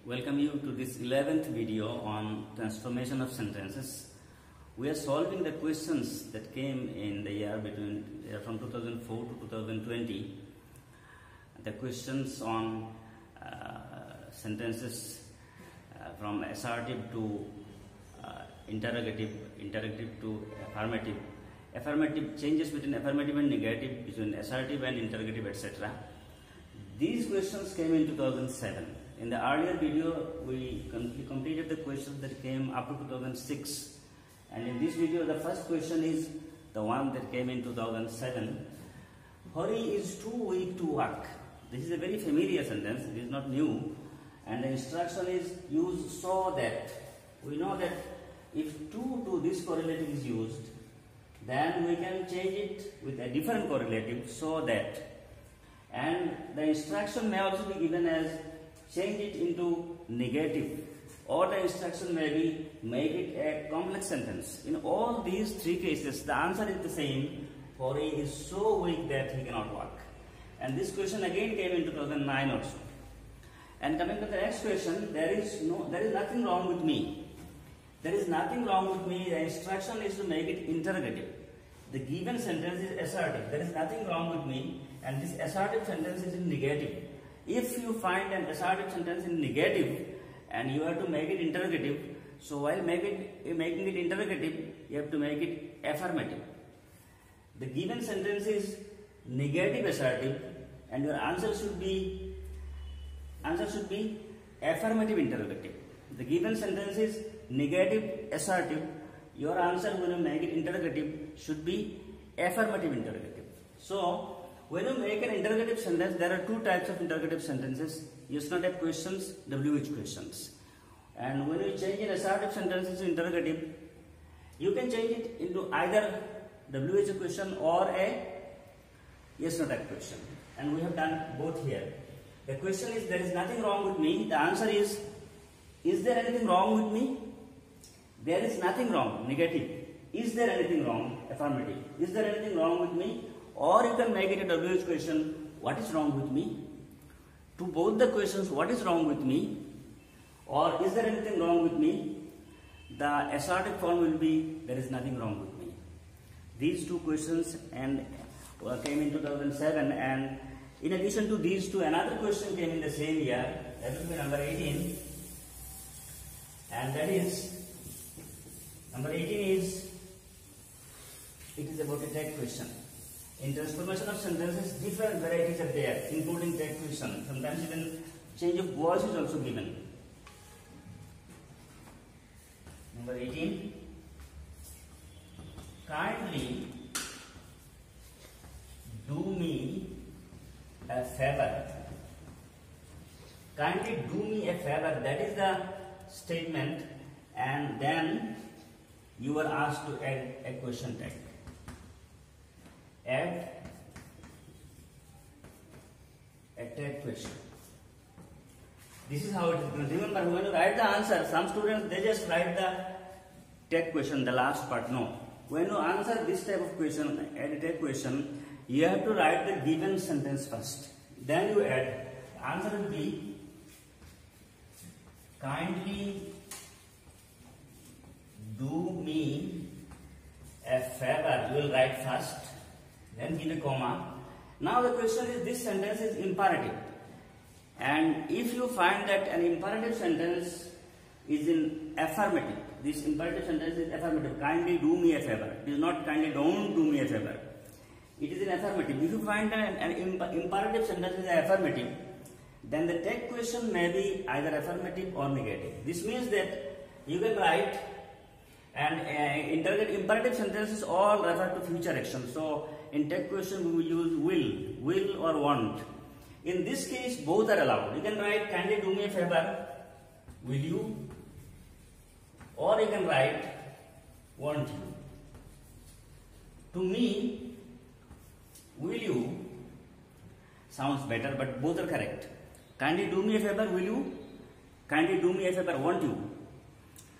Welcome you to this 11th video on transformation of sentences. We are solving the questions that came in the year from 2004 to 2020. The questions on sentences from assertive to interrogative, interrogative to affirmative, affirmative changes between affirmative and negative, between assertive and interrogative, etc. These questions came in 2007. In the earlier video, we completed the questions that came up to 2006. And in this video, the first question is the one that came in 2007. Hari is too weak to walk. This is a very familiar sentence. It is not new. And the instruction is use so that. We know that if to this correlative is used, then we can change it with a different correlative, so that. And the instruction may also be given as change it into negative, or the instruction may be make it a complex sentence. In all these three cases, the answer is the same. Hari is so weak that he cannot walk. And this question again came in 2009 also. And coming to the next question, there is nothing wrong with me. There is nothing wrong with me. The instruction is to make it interrogative. The given sentence is assertive. There is nothing wrong with me, and this assertive sentence is in negative. If you find an assertive sentence in negative and you have to make it interrogative, so while making it interrogative, you have to make it affirmative. The given sentence is negative assertive, and your answer should be affirmative interrogative. The given sentence is negative assertive. Your answer when you make it interrogative should be affirmative interrogative. So when you make an interrogative sentence, there are two types of interrogative sentences: yes no type questions, WH questions. And when you change an assertive sentence into interrogative, you can change it into either WH question or a yes no type question. And we have done both here. The question is, there is nothing wrong with me. The answer is there anything wrong with me? There is nothing wrong, negative. Is there anything wrong? Affirmative. Is there anything wrong with me? Or you can make it a WH question, what is wrong with me? To both the questions, what is wrong with me? Or is there anything wrong with me? The assertive form will be, there is nothing wrong with me. These two questions came in 2007, and in addition to these two, another question came in the same year. That will be number 18. And that is, number 18 is, it is about a tag question. In transformation of sentences, different varieties are there, including tag question. Sometimes even change of voice is also given. Number 18. Kindly do me a favor. Kindly do me a favor. That is the statement, and then you are asked to add a question tag. Add a tag question. This is how it is. Remember, when you write the answer, some students they just write the tag question, the last part. No. When you answer this type of question, add a tag question, you have to write the given sentence first. Then you add. The answer will be, kindly do me a favor. You will write first, then give a comma. Now the question is, this sentence is imperative. And if you find that an imperative sentence is in affirmative, this imperative sentence is affirmative, kindly do me a favor. It is not kindly don't do me a favor. It is in affirmative. If you find that an imperative sentence is affirmative, then the tag question may be either affirmative or negative. This means that you can write, and imperative sentences all refer to future action. So in tag question we will use will or want. In this case, both are allowed. You can write, kindly do me a favor, will you? Or you can write, want you. To me, will you sounds better, but both are correct. Kindly do me a favor, will you? Kindly do me a favor, want you?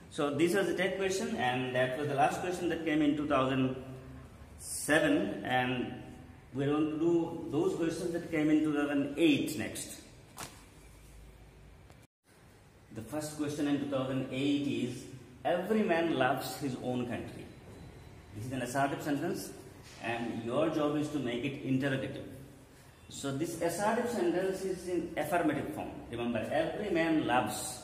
So this was the tag question, and that was the last question that came in 2007, and we are going to do those questions that came in 2008 next. The first question in 2008 is, every man loves his own country. This is an assertive sentence and your job is to make it interrogative. So this assertive sentence is in affirmative form. Remember, every man loves.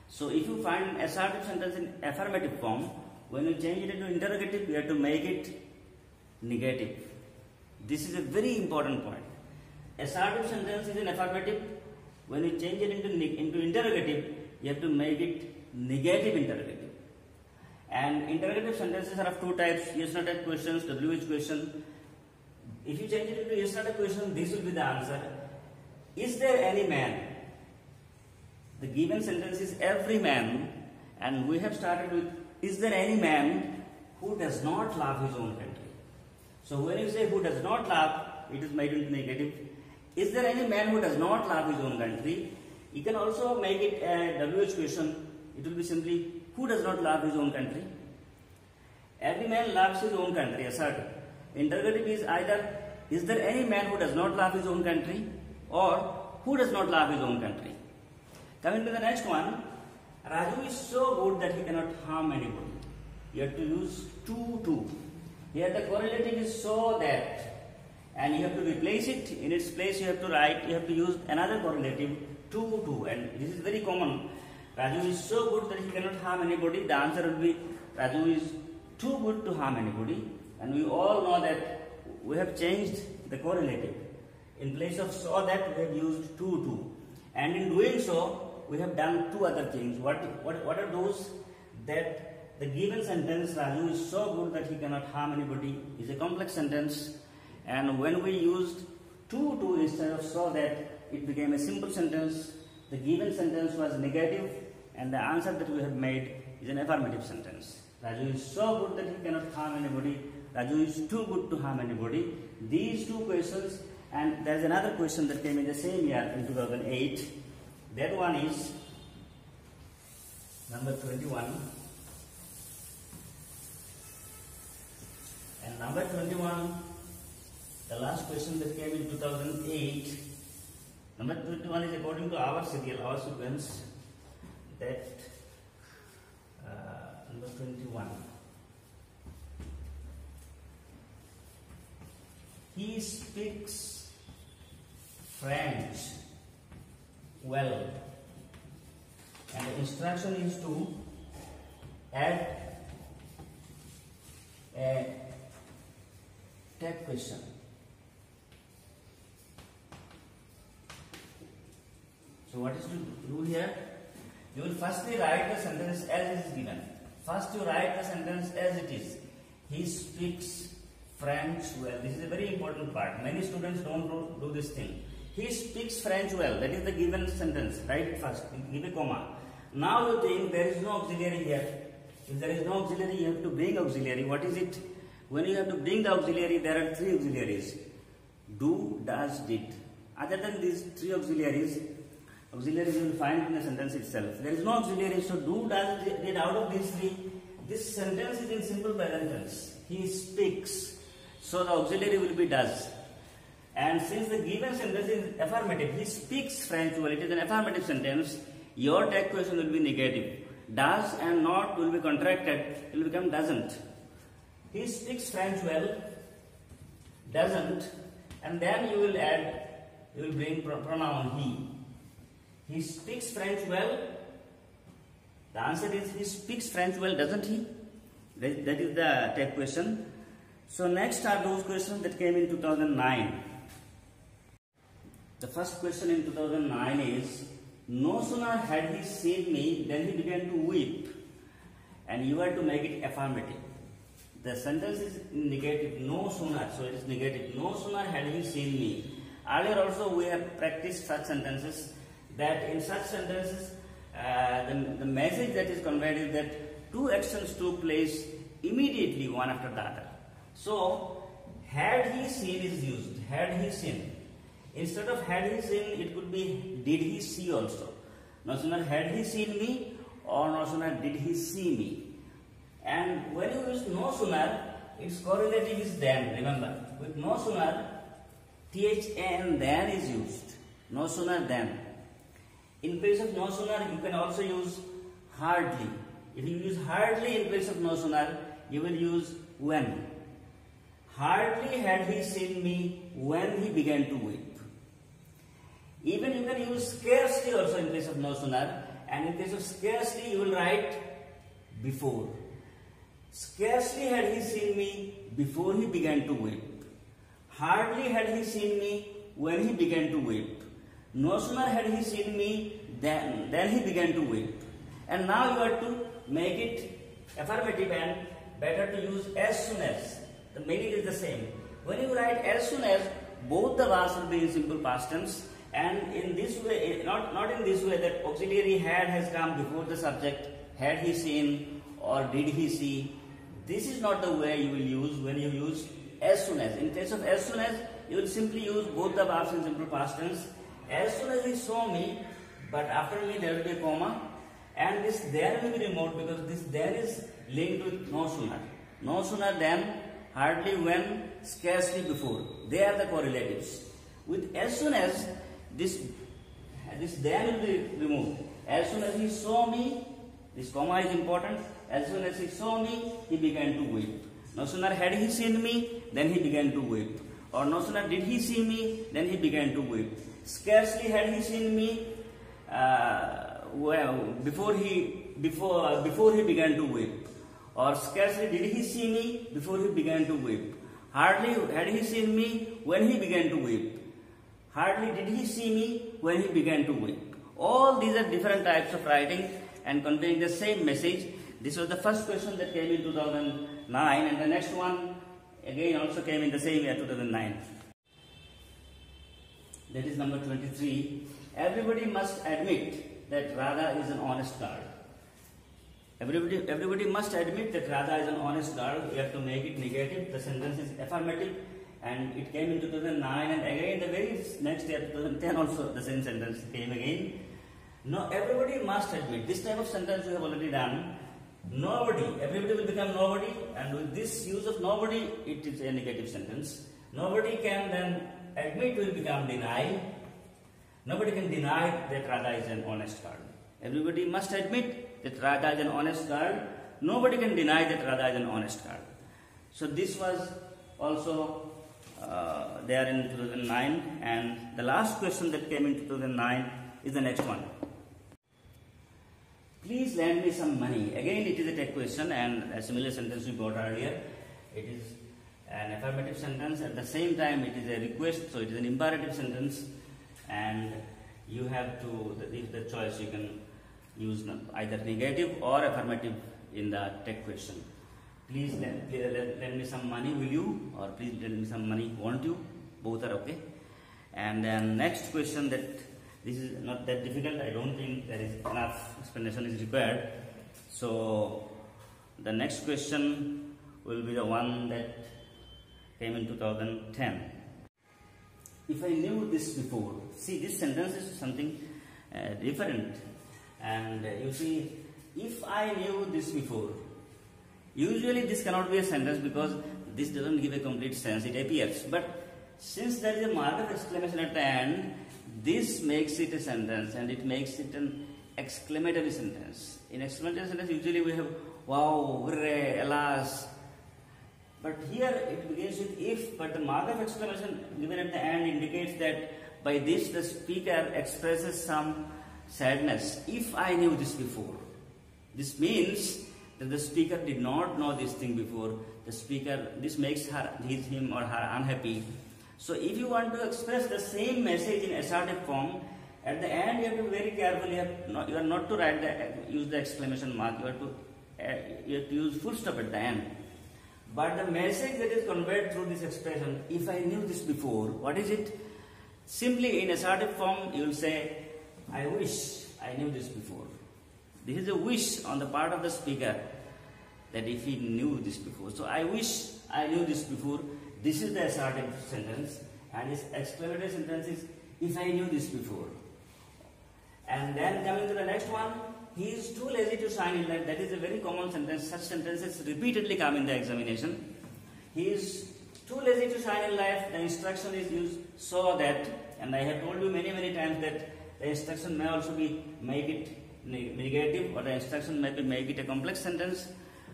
So if you find assertive sentence in affirmative form, when you change it into interrogative, you have to make it negative. This is a very important point. Assertive sentence is in affirmative. When you change it into interrogative, you have to make it negative interrogative. And interrogative sentences are of two types: yes no type questions, WH question. If you change it into yes no type question, this will be the answer. Is there any man? The given sentence is every man, and we have started with, is there any man who does not love his own country? So when you say who does not love, it is made into negative. Is there any man who does not love his own country? You can also make it a WH question. It will be simply, who does not love his own country? Every man loves his own country, assertive. Interrogative is either, is there any man who does not love his own country, or who does not love his own country? Coming to the next one, Raju is so good that he cannot harm anybody. You have to use to. Here the correlative is so that, and you have to replace it. In its place you have to use another correlative, to, and this is very common. Raju is so good that he cannot harm anybody. The answer will be, Raju is too good to harm anybody. And we all know that we have changed the correlative. In place of so that, we have used to. And in doing so, we have done two other things. What are those? That the given sentence, Raju is so good that he cannot harm anybody, is a complex sentence. And when we used to instead of so that, it became a simple sentence. The given sentence was negative, and the answer that we have made is an affirmative sentence. Raju is so good that he cannot harm anybody. Raju is too good to harm anybody. These two questions, and there is another question that came in the same year in 2008. That one is number 21. And number 21, the last question that came in 2008. Number 21 is according to our serial, our sequence. That number 21. He speaks French well, and the instruction is to add a tag question. So what is to do here? You will firstly write the sentence as it is given. First you write the sentence as it is. He speaks French well. This is a very important part. Many students don't do this thing. He speaks French well. That is the given sentence. Write it first. Give a comma. Now you think there is no auxiliary here. If there is no auxiliary, you have to bring auxiliary. What is it? When you have to bring the auxiliary, there are three auxiliaries. Do, does, did. Other than these three auxiliaries you will find in the sentence itself. There is no auxiliary, so do, does, did. Out of these three, this sentence is in simple present tense. He speaks. So the auxiliary will be does. And since the given sentence is affirmative, he speaks French well, it is an affirmative sentence, your tag question will be negative. Does and not will be contracted, it will become doesn't. He speaks French well, doesn't, and then you will bring pronoun he. He speaks French well. The answer is, he speaks French well, doesn't he? That is the tag question. So next are those questions that came in 2009. The first question in 2009 is, no sooner had he seen me than he began to weep. And you have to make it affirmative. The sentence is negative, no sooner, so it is negative. No sooner had he seen me. Earlier also we have practiced such sentences, that in such sentences the message that is conveyed is that two actions took place immediately one after the other. So had he seen is used, had he seen. Instead of had he seen, it could be did he see also. No sooner had he seen me, or no sooner did he see me. And when you use no sooner, its correlative is then. Remember, with no sooner, THN then is used. No sooner than. In place of no sooner, you can also use hardly. If you use hardly in place of no sooner, you will use when. Hardly had he seen me when he began to weep. Even you can use scarcely also in place of no sooner, and in case of scarcely you will write before. Scarcely had he seen me before he began to weep. Hardly had he seen me when he began to weep. No sooner had he seen me than he began to weep. And now you have to make it affirmative and better to use as soon as. The meaning is the same. When you write as soon as, both the verbs will be in simple past tense, and in this way, not in this way that auxiliary had has come before the subject, had he seen or did he see. This is not the way you will use when you use as soon as. In case of as soon as, you will simply use both the verbs in simple past tense. As soon as he saw me, but after me there will be a comma, and this there will be removed because this there is linked with no sooner. No sooner than, hardly when, scarcely before. They are the correlatives. With as soon as, this then will be removed. As soon as he saw me, this comma is important. As soon as he saw me, he began to weep. No sooner had he seen me, then he began to weep. Or no sooner did he see me, then he began to weep. Scarcely had he seen me before he began to weep. Or scarcely did he see me before he began to weep. Hardly had he seen me when he began to weep. Hardly did he see me when he began to weep. All these are different types of writing and conveying the same message. This was the first question that came in 2009, and the next one again also came in the same year, 2009. That is number 23. Everybody must admit that Radha is an honest girl. Everybody must admit that Radha is an honest girl. We have to make it negative. The sentence is affirmative, and it came in 2009, and again the very next year, 2010 also the same sentence came again. No, everybody must admit. This type of sentence we have already done. Nobody, everybody will become nobody, and with this use of nobody, it is a negative sentence. Nobody can then admit will become deny. Nobody can deny that Radha is an honest girl. Everybody must admit that Radha is an honest girl. Nobody can deny that Radha is an honest girl. So this was also there in 2009, and the last question that came in 2009 is the next one. Please lend me some money. Again, it is a text question, and a similar sentence we got earlier. It is an affirmative sentence. At the same time, it is a request, so it is an imperative sentence, and you have to, if the choice, you can use either negative or affirmative in the text question. Please lend me some money, will you? Or please lend me some money, won't you? Both are okay. And then next question, that this is not that difficult. I don't think there is enough explanation is required. So the next question will be the one that came in 2010. If I knew this before, see, this sentence is something different. And you see, if I knew this before, usually this cannot be a sentence because this doesn't give a complete sense, it appears. But since there is a mark of exclamation at the end, this makes it a sentence, and it makes it an exclamatory sentence. In exclamatory sentence, usually we have wow, hooray, alas. But here it begins with if, but the mark of exclamation given at the end indicates that by this the speaker expresses some sadness. If I knew this before. This means that the speaker did not know this thing before. The speaker, this makes him or her unhappy. So if you want to express the same message in assertive form, at the end you have to be very careful. You are not to write use the exclamation mark. You have to use full stop at the end. But the message that is conveyed through this expression, if I knew this before, what is it? Simply in assertive form, you will say, I wish I knew this before. This is a wish on the part of the speaker that if he knew this before. So I wish I knew this before. This is the assertive sentence, and this exclamatory sentence is if I knew this before. And then coming to the next one, he is too lazy to shine in life. That is a very common sentence. Such sentences repeatedly come in the examination. He is too lazy to shine in life. The instruction is used so that, and I have told you many times that the instruction may also be make it negative, or the instruction may be make it a complex sentence.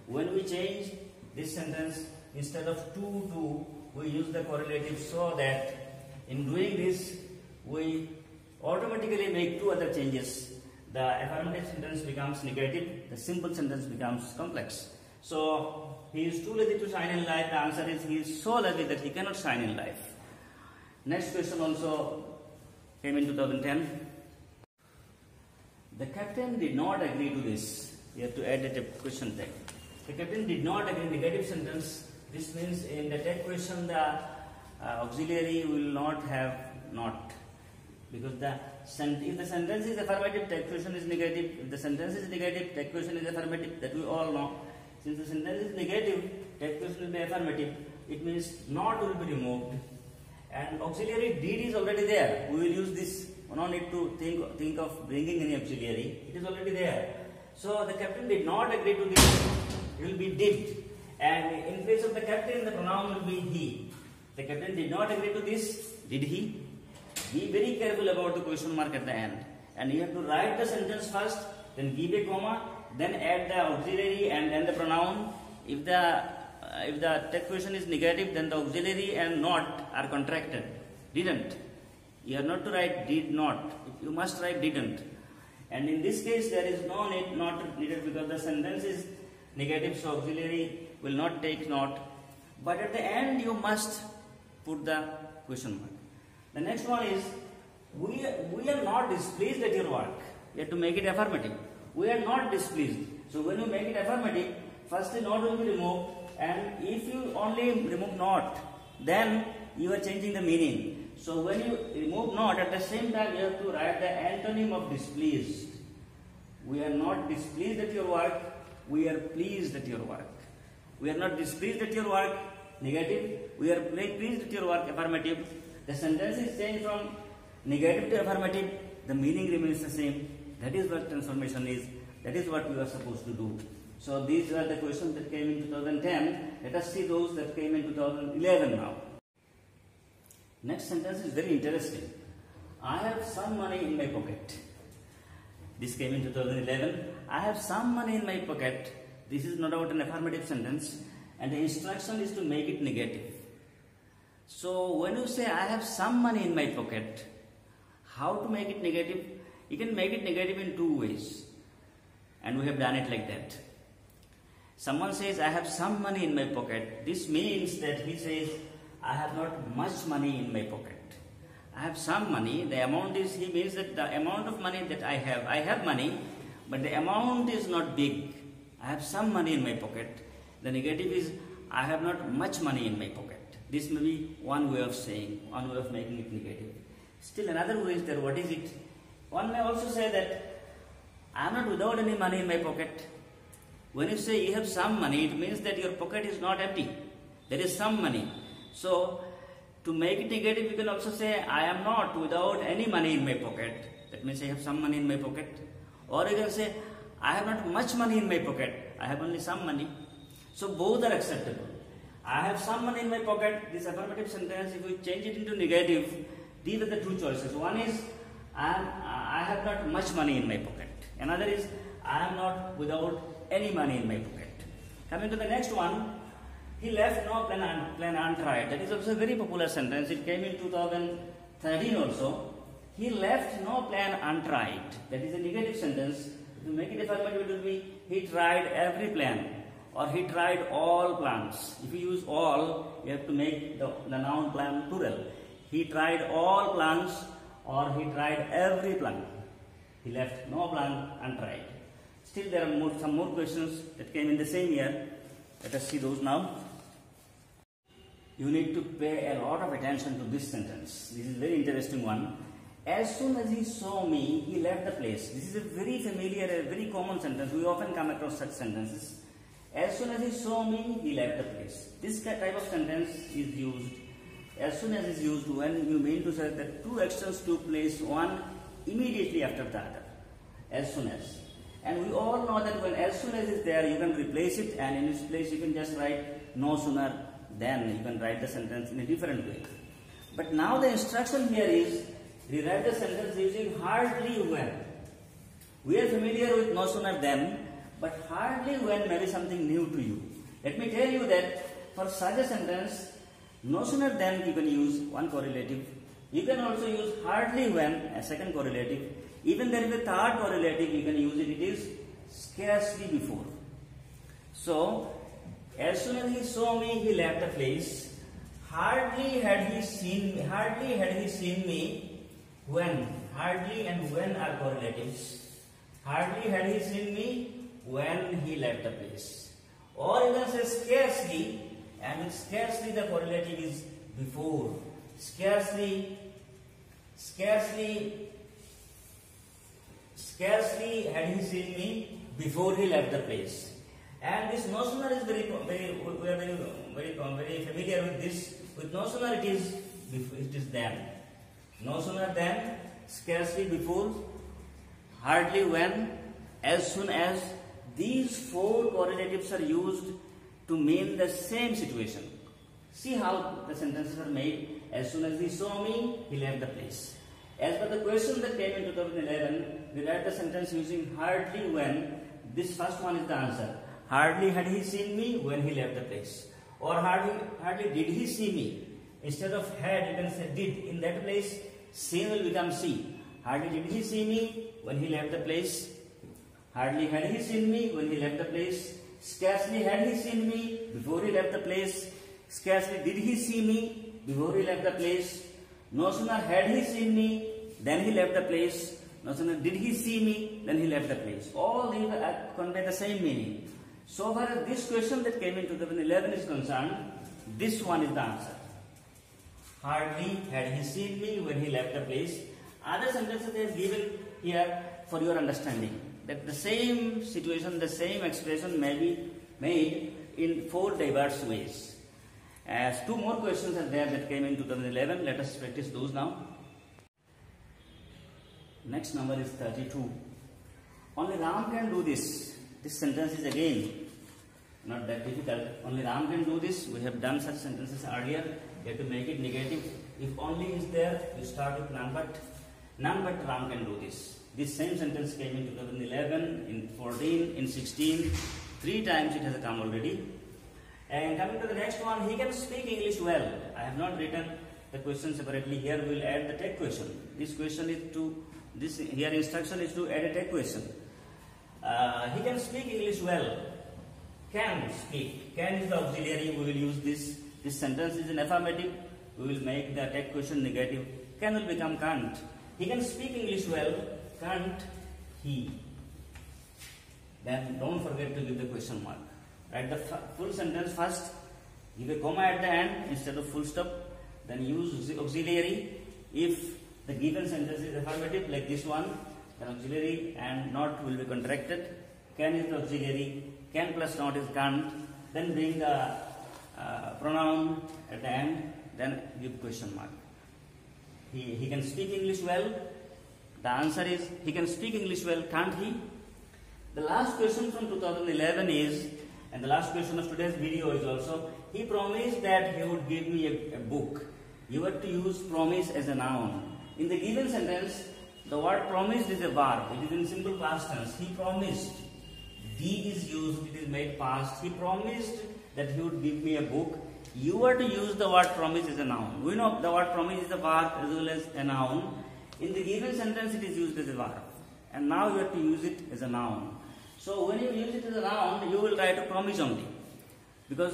When we change this sentence, instead of to, we use the correlative, so that in doing this, we automatically make two other changes. The affirmative sentence becomes negative, the simple sentence becomes complex. So, he is too lazy to shine in life. The answer is, he is so lazy that he cannot shine in life. Next question also came in 2010. The captain did not agree to this. You have to add a question tag. The captain did not agree. Negative sentence. This means in the tag question the auxiliary will not have not, because if the sentence is affirmative, tag question is negative. If the sentence is negative, tag question is affirmative. That we all know. Since the sentence is negative, tag question will be affirmative. It means not will be removed, and auxiliary did is already there. We will use this. We don't need to think of bringing any auxiliary. It is already there. So the captain did not agree to this. It will be did, and in place of the captain, the pronoun will be he. The captain did not agree to this. Did he? Be very careful about the question mark at the end, and you have to write the sentence first, then give a comma, then add the auxiliary and then the pronoun. If the tag question is negative, then the auxiliary and not are contracted. Didn't. You are not to write did not. You must write didn't. And in this case, there is no need, not needed, because the sentence is negative, so auxiliary will not take not. But at the end, you must put the question mark. The next one is, we are not displeased at your work. You have to make it affirmative. We are not displeased. So when you make it affirmative, firstly not will be removed, and if you only remove not, then you are changing the meaning. So when you remove not, at the same time you have to write the antonym of displeased. We are not displeased at your work, we are pleased at your work. We are not displeased at your work, negative. We are pleased at your work, affirmative. The sentence is changed from negative to affirmative. The meaning remains the same. That is what transformation is. That is what we are supposed to do. So these are the questions that came in 2010. Let us see those that came in 2011 now. Next sentence is very interesting. I have some money in my pocket. This came in 2011. I have some money in my pocket. This is no doubt an affirmative sentence, and the instruction is to make it negative. So when you say I have some money in my pocket, how to make it negative? You can make it negative in two ways, and we have done it like that. Someone says I have some money in my pocket. This means that he says I have not much money in my pocket. I have some money. The amount is, he means that the amount of money that I have money, but the amount is not big. I have some money in my pocket. The negative is I have not much money in my pocket. This may be one way of saying, one way of making it negative. Still another way is there. What is it? One may also say that I am not without any money in my pocket. When you say you have some money, it means that your pocket is not empty. There is some money. So, to make it negative, you can also say, I am not without any money in my pocket. That means I have some money in my pocket. Or you can say, I have not much money in my pocket. I have only some money. So, both are acceptable. I have some money in my pocket. This affirmative sentence, if we change it into negative, these are the two choices. One is, I have not much money in my pocket. Another is, I am not without any money in my pocket. Coming to the next one, he left no plan untried. That is also a very popular sentence. It came in 2013 also. He left no plan untried. That is a negative sentence. To make it affirmative, it will be he tried every plan, or he tried all plans. If you use all, you have to make the noun plan plural. He tried all plans, or he tried every plan. He left no plan untried. Still, there are some more questions that came in the same year. Let us see those now. You need to pay a lot of attention to this sentence. This is a very interesting one. As soon as he saw me, he left the place. This is a very familiar, a very common sentence. We often come across such sentences. As soon as he saw me, he left the place. This type of sentence is used, as soon as is used when you mean to say that two actions took place, one immediately after the other. As soon as. And we all know that when as soon as is there, you can replace it, and in its place you can just write no sooner than. You can write the sentence in a different way. But now the instruction here is, Rewrite the sentence using hardly when. We are familiar with no sooner than, but hardly when may be something new to you. Let me tell you that for such a sentence, no sooner than you can use one correlative. You can also use hardly when, a second correlative. Even there is a third correlative, you can use it. It is scarcely before. So, as soon as he saw me, he left the place. Hardly had he seen me when. Hardly and when are correlatives. Hardly had he seen me when he left the place. Or you can say scarcely, and with scarcely the correlative is before. Scarcely had he seen me before he left the place. And this no sooner is very familiar with this. With no sooner it is than. No sooner than, scarcely before, hardly when, as soon as. These four correlatives are used to mean the same situation. See how the sentences are made. As soon as he saw me, he left the place. As per the question that came in 2011, we write the sentence using hardly when. This first one is the answer. Hardly had he seen me when he left the place. Or hardly did he see me. Instead of had, you can say did. In that place, seen will become see. Hardly did he see me when he left the place. Hardly had he seen me when he left the place. Scarcely had he seen me before he left the place. Scarcely did he see me before he left the place. No sooner had he seen me, then he left the place. No sooner did he see me, then he left the place. All these convey the same meaning. So far as this question that came in 2011 is concerned, this one is the answer. Hardly had he seen me when he left the place. Other sentences they have given here for your understanding. That the same situation, the same expression may be made in four diverse ways. As two more questions are there that came in 2011, let us practice those now. Next number is 32. Only Ram can do this. This sentence is again not that difficult. Only Ram can do this. We have done such sentences earlier. You have to make it negative. If only is there, you start with none but. None but Ram can do this. This same sentence came in 2011, in 14, in 16. 3 times it has come already. And coming to the next one, he can speak English well. I have not written the question separately. Here we will add the tag question. This question is to, this here instruction is to add a tag question. He can speak English well. Can speak. Can is the auxiliary. We will use this. This sentence is an affirmative. We will make the tag question negative. Can will become can't. He can speak English well. Can't he? Then don't forget to give the question mark. Write the full sentence first. Give a comma at the end instead of full stop. Then use auxiliary. If the given sentence is affirmative like this one, then auxiliary and not will be contracted. Can is the auxiliary. Can plus not is can't. Then bring the pronoun at the end. Then give question mark. He can speak English well. The answer is he can speak English well, can't he? The last question from 2011 is, and the last question of today's video is also, he promised that he would give me a book. You have to use promise as a noun. In the given sentence, the word promised is a verb. It is in simple past tense. He promised. D is used, it is made past. He promised that he would give me a book. You are to use the word promise as a noun. We know the word promise is a verb as well as a noun. In the given sentence, it is used as a verb. And now you have to use it as a noun. So when you use it as a noun, you will write a promise only. Because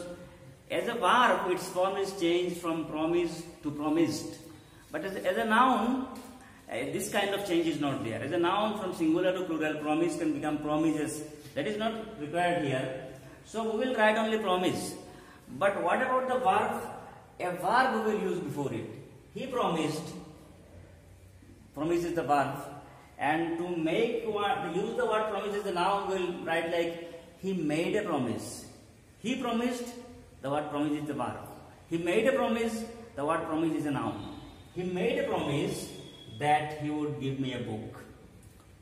as a verb, its form is changed from promise to promised. But as a noun, this kind of change is not there. As a noun, from singular to plural, promise can become promises. That is not required here. So we will write only promise. But what about the verb? A verb we will use before it. He promised. Promise is the verb. And to use the word promise as a noun, we will write like he made a promise. He promised, the word promise is the verb. He made a promise, the word promise is a noun. He made a promise that he would give me a book.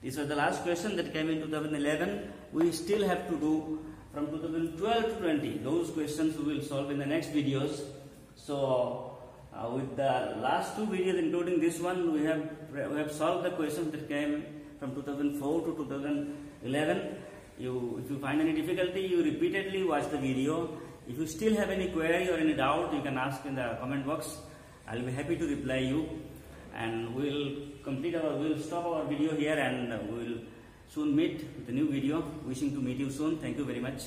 This was the last question that came in 2011. We still have to do from 2012 to 20. Those questions we will solve in the next videos. So With the last two videos, including this one, we have solved the questions that came from 2004 to 2011. If you find any difficulty, you repeatedly watch the video. If you still have any query or any doubt, you can ask in the comment box. I'll be happy to reply you. And we'll stop our video here, and we'll soon meet with a new video. Wishing to meet you soon. Thank you very much.